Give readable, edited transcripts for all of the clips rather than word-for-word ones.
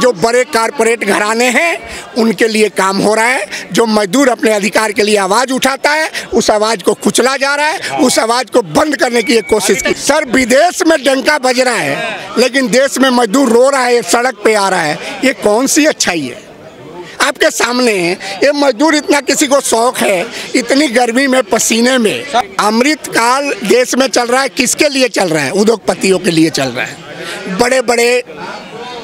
जो बड़े कारपोरेट घराने हैं उनके लिए काम हो रहा है। जो मजदूर अपने अधिकार के लिए आवाज़ उठाता है उस आवाज़ को कुचला जा रहा है, उस आवाज़ को बंद करने की एक कोशिश की। सर, विदेश में डंका बज रहा है लेकिन देश में मजदूर रो रहा है, सड़क पे आ रहा है, ये कौन सी अच्छाई है? आपके सामने ये मजदूर, इतना किसी को शौक है, इतनी गर्मी में पसीने में। अमृतकाल देश में चल रहा है, किसके लिए चल रहा है? उद्योगपतियों के लिए चल रहा है, बड़े बड़े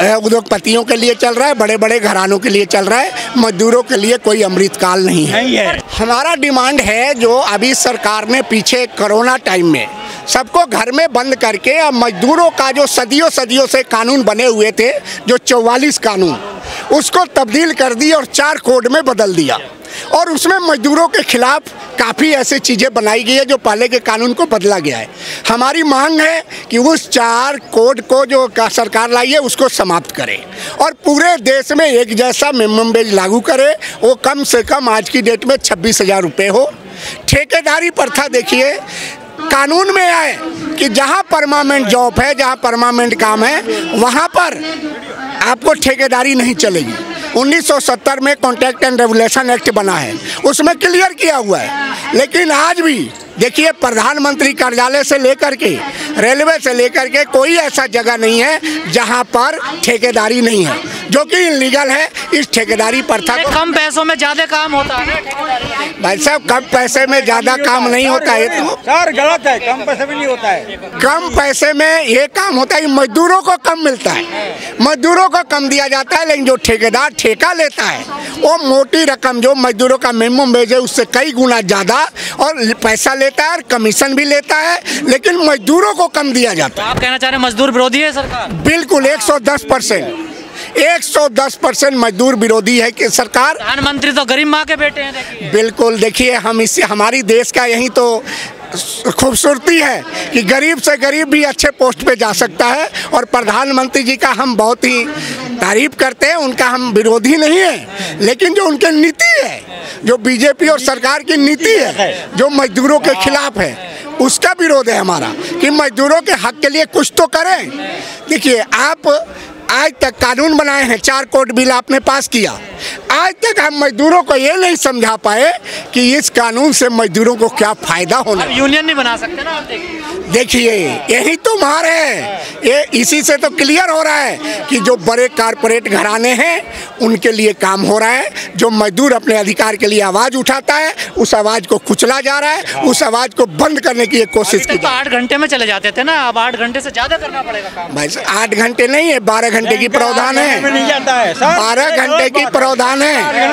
उद्योगपतियों के लिए चल रहा है, बड़े बड़े घरानों के लिए चल रहा है। मजदूरों के लिए कोई अमृतकाल नहीं है। हमारा डिमांड है, जो अभी सरकार ने पीछे कोरोना टाइम में सबको घर में बंद करके अब मजदूरों का जो सदियों से कानून बने हुए थे, जो 44 कानून, उसको तब्दील कर दी और 4 कोड में बदल दिया। और उसमें मजदूरों के खिलाफ काफ़ी ऐसी चीज़ें बनाई गई है जो पहले के कानून को बदला गया है। हमारी मांग है कि उस 4 कोड को जो सरकार लाई है उसको समाप्त करे और पूरे देश में एक जैसा मिनिमम वेज लागू करे। वो कम से कम आज की डेट में 26,000 रुपये हो। ठेकेदारी प्रथा देखिए, कानून में आए कि जहाँ परमानेंट जॉब है, जहाँ परमानेंट काम है, वहाँ पर आपको ठेकेदारी नहीं चलेगी। 1970 में कॉन्ट्रैक्ट एंड रेगुलेशन एक्ट बना है, उसमें क्लियर किया हुआ है। लेकिन आज भी देखिए, प्रधानमंत्री कार्यालय से लेकर के रेलवे से लेकर के कोई ऐसा जगह नहीं है जहां पर ठेकेदारी नहीं है, जो कि इलीगल है। इस ठेकेदारी प्रथा को कम पैसों में ज़्यादा काम होता है ना? भाई साहब, कम पैसे में ज़्यादा काम नहीं होता है, तो सर गलत है। कम पैसे में नहीं होता है। कम पैसे में ये काम होता है, मजदूरों को कम मिलता है, मजदूरों को कम दिया जाता है। लेकिन जो ठेकेदार ठेका लेता है वो मोटी रकम, जो मजदूरों का मिनिमम वेज है उससे कई गुना ज़्यादा और पैसा लेता है और कमीशन भी लेता है, लेकिन मजदूरों को कम दिया जाता है। आप कहना चाह रहे हैं मजदूर विरोधी है सरकार? बिल्कुल 110% मजदूर विरोधी है कि सरकार। प्रधानमंत्री तो गरीब माँ के बेटे हैं। देखिए, बिल्कुल, देखिए, हम इससे, हमारी देश का यही तो खूबसूरती है कि गरीब से गरीब भी अच्छे पोस्ट पे जा सकता है। और प्रधानमंत्री जी का हम बहुत ही तारीफ करते हैं, उनका हम विरोधी नहीं है, लेकिन जो उनकी नीति है, जो बीजेपी और सरकार की नीति है, जो मजदूरों के खिलाफ है, उसका विरोध है हमारा कि मजदूरों के हक के लिए कुछ तो करें। देखिए, आप आज तक कानून बनाए हैं, 4 कोड बिल आपने पास किया, आज तक हम मजदूरों को ये नहीं समझा पाए कि इस कानून से मजदूरों को क्या फायदा होना। यूनियन नहीं बना सकते ना आप? देखिए, यही तो मार है, ये इसी से तो क्लियर हो रहा है कि जो बड़े कारपोरेट घराने हैं उनके लिए काम हो रहा है। जो मजदूर अपने अधिकार के लिए आवाज़ उठाता है उस आवाज़ को कुचला जा रहा है, उस आवाज़ को बंद करने की एक कोशिश की। तो 8 घंटे में चले जाते थे ना, अब 8 घंटे से ज़्यादा करना पड़ेगा काम। भाई 8 घंटे नहीं है, 12 घंटे की प्रावधान है। 12 घंटे की प्रावधान है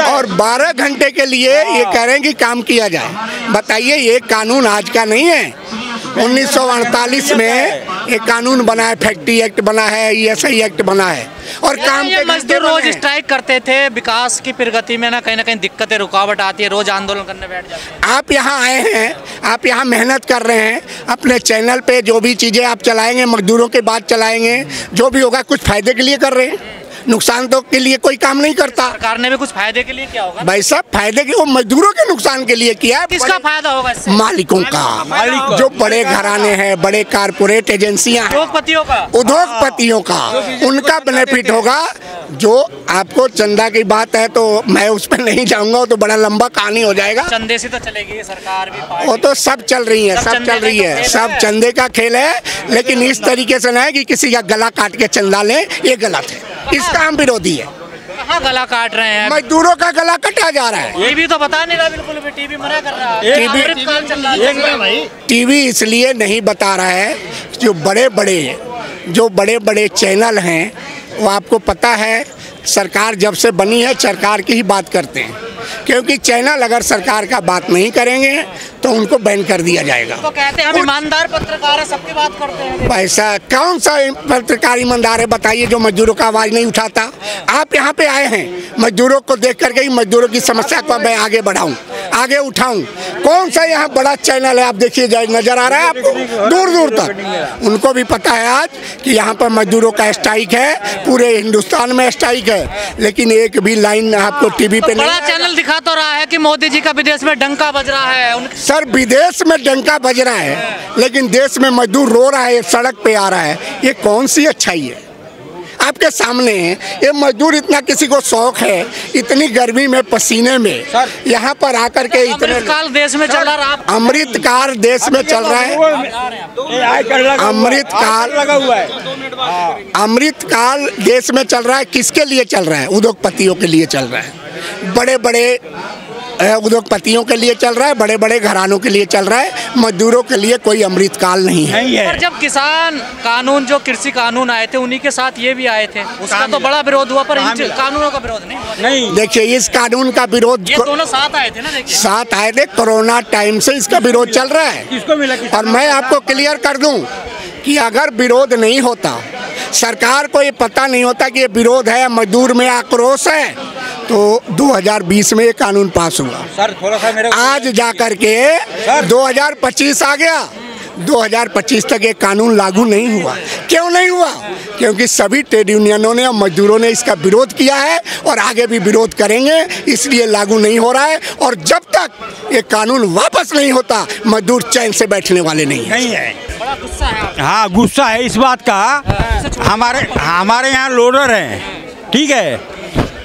और 12 घंटे के लिए ये कह रहे हैं कि काम किया जाए। बताइए, ये कानून आज का नहीं है। 1948 में एक कानून बना है, फैक्ट्री एक्ट बना है, ESI एक्ट बना है। और काम के मजदूर रोज स्ट्राइक करते थे, विकास की प्रगति में ना कहीं दिक्कतें, रुकावट आती है, रोज आंदोलन करने बैठ जाते हैं। आप यहाँ आए हैं, आप यहाँ मेहनत कर रहे हैं, अपने चैनल पे जो भी चीज़ें आप चलाएंगे, मजदूरों के बात चलाएंगे, जो भी होगा कुछ फायदे के लिए कर रहे हैं, नुकसान तो के लिए कोई काम नहीं करता। सरकार ने भी कुछ फायदे के लिए क्या होगा? भाई साहब, फायदे के, वो मजदूरों के नुकसान के लिए किया है। किसका फायदा होगा इससे? मालिकों का, जो बड़े घराने हैं, बड़े कारपोरेट एजेंसियां, उद्योगपतियों का, उनका बेनिफिट होगा। जो आपको चंदा की बात है तो मैं उस पर नहीं जाऊंगा, तो बड़ा लंबा कहानी हो जाएगा। चंदे से तो चलेगी सरकार भी, वो तो सब चल रही है, सब चल रही है, सब चंदे का खेल है। लेकिन इस तरीके से नहीं कि किसी का गला काट के चंदा ले, ये गलत है, इसका हम विरोधी है। कहाँ गला काट रहे हैं? मजदूरों का गला कटा जा रहा है। ये भी तो बता नहीं रहा, बिल्कुल भी टीवी मना कर रहा है। टीवी इसलिए नहीं बता रहा है, जो बड़े बड़े चैनल हैं, वो आपको पता है सरकार जब से बनी है सरकार की ही बात करते हैं, क्योंकि चैनल अगर सरकार का बात नहीं करेंगे तो उनको बैन कर दिया जाएगा। तो कहते हैं हम ईमानदार पत्रकार है, सबकी बात करते हैं। पैसा कौन सा पत्रकार ईमानदार है बताइए, जो मजदूरों का आवाज़ नहीं उठाता? आप यहाँ पे आए हैं मजदूरों को देख करके ही मजदूरों की समस्या को मैं आगे बढ़ाऊं, आगे उठाऊं। कौन सा यहाँ बड़ा चैनल है आप देखिए, नजर आ रहा है आपको दूर दूर तक? उनको भी पता है आज कि यहाँ पर मजदूरों का स्ट्राइक है, पूरे हिंदुस्तान में स्ट्राइक है, लेकिन एक भी लाइन आपको टीवी पे बड़ा चैनल दिखा तो रहा है कि मोदी जी का विदेश में डंका बज रहा है। सर, विदेश में डंका बज रहा है लेकिन देश में मजदूर रो रहा है, सड़क पे आ रहा है, ये कौन सी अच्छाई है? आपके सामने ये मजदूर इतना, किसी को शौक है इतनी गर्मी में पसीने में यहाँ पर आकर के इतने अमृतकाल देश में चल रहा है, अमृतकाल देश में चल रहा है, अमृतकाल लगा हुआ है। अमृतकाल देश में चल रहा है। किसके लिए चल रहा है? उद्योगपतियों के लिए चल रहा है, बड़े बड़े उद्योगपतियों के लिए चल रहा है, बड़े बड़े घरानों के लिए चल रहा है। मजदूरों के लिए कोई अमृतकाल नहीं है। पर जब किसान कानून, जो कृषि कानून आए थे, उन्हीं के साथ ये भी आए थे, उसका तो बड़ा विरोध हुआ, पर इन कानूनों का विरोध नहीं हुआ। नहीं, देखिए इस कानून का विरोध, ये दोनों साथ आए थे ना, देखिए साथ आए थे। कोरोना टाइम से इसका विरोध चल रहा है। किसको मिला? और मैं आपको क्लियर कर दूं कि अगर विरोध नहीं होता, सरकार को ये पता नहीं होता कि ये विरोध है, मजदूर में आक्रोश है, तो 2020 में ये कानून पास हुआ। सर थोड़ा सा मेरे आज जाकर के 2025 आ गया, 2025 तक ये कानून लागू नहीं हुआ। क्यों नहीं हुआ? क्योंकि सभी ट्रेड यूनियनों ने और मजदूरों ने इसका विरोध किया है और आगे भी विरोध करेंगे, इसलिए लागू नहीं हो रहा है। और जब तक ये कानून वापस नहीं होता, मजदूर चैन से बैठने वाले नहीं है। बड़ा गुस्सा है। हाँ, गुस्सा है इस बात का। हमारे यहाँ लोडर हैं, ठीक है,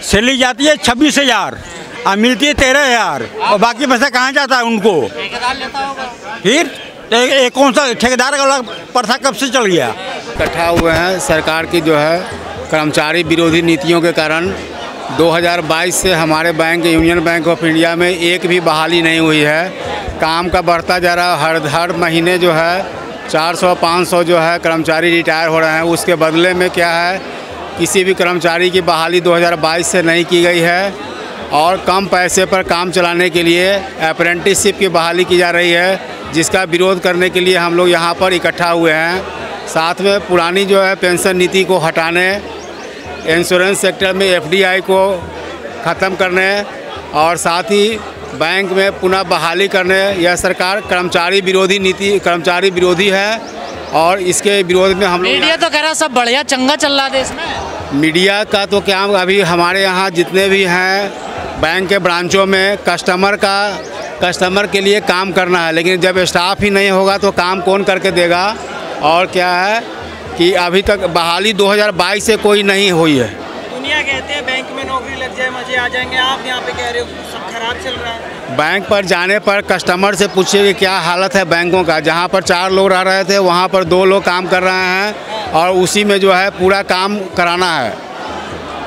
सैलरी जाती है 26,000 और मिलती है 13,000, और बाकी पैसा कहाँ जाता है उनको? ठेकेदार लेता होगा। फिर एक कौन सा ठेकेदार का प्रथा कब से चल गया? इकट्ठा हुए हैं सरकार की जो है कर्मचारी विरोधी नीतियों के कारण 2022 से हमारे bank, union bank of India में एक भी बहाली नहीं हुई है। काम का बढ़ता जा रहा है। हर महीने जो है 400-500 जो है कर्मचारी रिटायर हो रहे हैं। उसके बदले में क्या है, किसी भी कर्मचारी की बहाली 2022 से नहीं की गई है और कम पैसे पर काम चलाने के लिए अप्रेंटिसशिप की बहाली की जा रही है, जिसका विरोध करने के लिए हम लोग यहाँ पर इकट्ठा हुए हैं। साथ में पुरानी जो है पेंशन नीति को हटाने, इंश्योरेंस सेक्टर में FDI को ख़त्म करने और साथ ही बैंक में पुनः बहाली करने, यह सरकार कर्मचारी विरोधी नीति, कर्मचारी विरोधी है और इसके विरोध में हम लोग। मीडिया तो कह रहा सब बढ़िया चंगा चल रहा है देश में। मीडिया का तो क्या, अभी हमारे यहाँ जितने भी हैं बैंक के ब्रांचों में कस्टमर के लिए काम करना है, लेकिन जब स्टाफ ही नहीं होगा तो काम कौन करके देगा? और क्या है कि अभी तक बहाली 2022 से कोई नहीं हुई है। दुनिया कहते हैं बैंक में नौकरी लग जाए मजे आ जाएंगे, आप यहाँ पे कह रहे हो सब खराब चल रहा है। बैंक पर जाने पर कस्टमर से पूछिए कि क्या हालत है बैंकों का। जहाँ पर 4 लोग रह रहे थे वहाँ पर 2 लोग काम कर रहे हैं और उसी में जो है पूरा काम कराना है।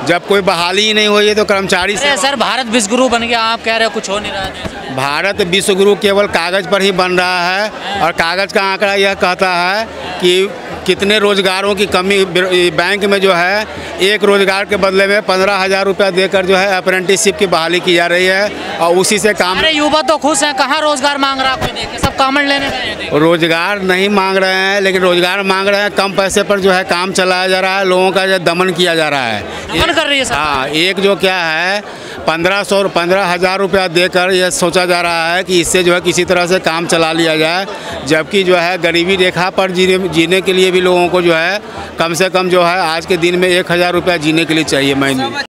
जब कोई बहाली ही नहीं हुई है तो कर्मचारी से। सर भारत विश्वगुरु बन गया, आप कह रहे हो कुछ हो नहीं रहा है। भारत विश्वगुरु केवल कागज़ पर ही बन रहा है और कागज़ का आंकड़ा यह कहता है कि कितने रोजगारों की कमी बैंक में जो है, एक रोजगार के बदले में 15,000 रुपया देकर जो है अप्रेंटिसशिप की बहाली की जा रही है और उसी से काम। अरे युवा तो खुश हैं, कहाँ रोजगार मांग रहा है कोई, देखे सब कामन लेने गए। रोजगार नहीं मांग रहे हैं, लेकिन रोजगार मांग रहे हैं। कम पैसे पर जो है काम चलाया जा रहा है, लोगों का जो दमन किया जा रहा है। दमन कर रही है सर। हाँ, एक जो क्या है 15,000 रुपया देकर यह सोचा जा रहा है कि इससे जो है किसी तरह से काम चला लिया जाए, जबकि जो है गरीबी रेखा पर जीने के लिए भी लोगों को जो है कम से कम जो है आज के दिन में 1,000 रुपया जीने के लिए चाहिए महीने।